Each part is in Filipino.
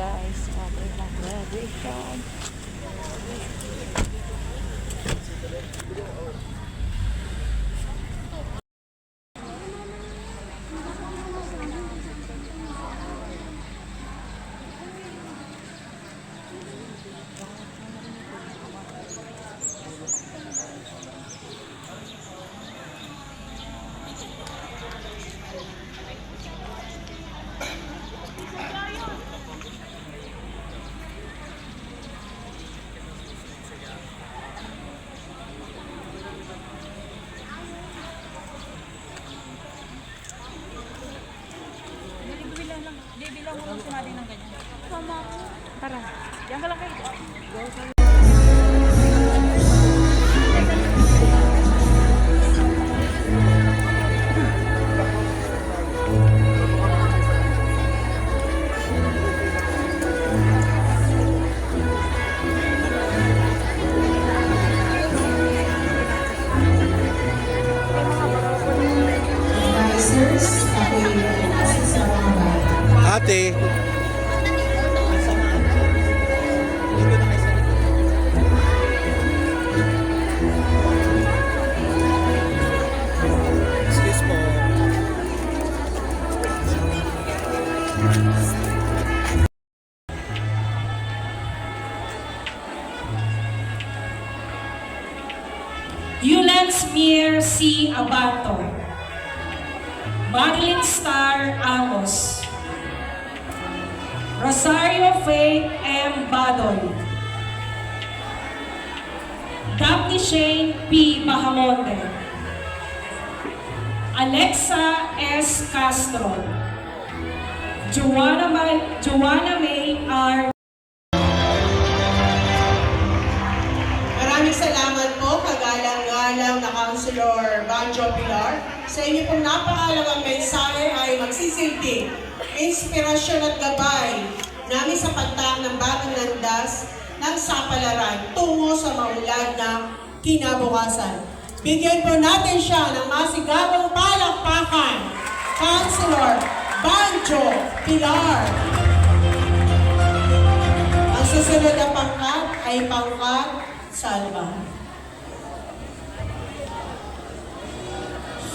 guys, after ng graduation. Bilang mo lang sinabi ng ganyan. Mama, tara. Diyan ka lang kayo. Ate. Excuse po. Yulens Mir C. Abato, Madeline Star Amos, Rosario Faith M. Badol, Daphne Shane P. Bahamonte, Alexa S. Castro, Joanna May R. Maraming salamat po, kagalang-galang na Councilor Banjo Pilar. Sa inyo pong napakalagang mensahe ay magsisilbi, inspirasyon at gabay namin sa pagtaak ng bagong landas ng sapalaran tungo sa maulad na kinabukasan. Bigyan po natin siya ng masigabong palakpakan, Councilor Banjo Pilar. Ang susunod na pangkat ay pangkat Salva.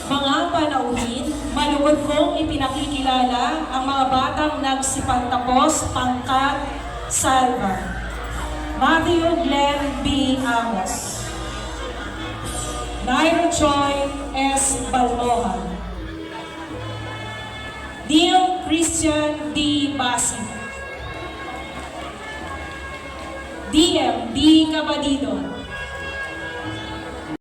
Mga panauhin, malugod kong ipinakikilala ang mga batang nagsipagtapos pangkat Salva. Matthew Glenn B. Amos, Nairo Choi S. Balmohan, Neil Christian D. Basi, DM D. Cabadido,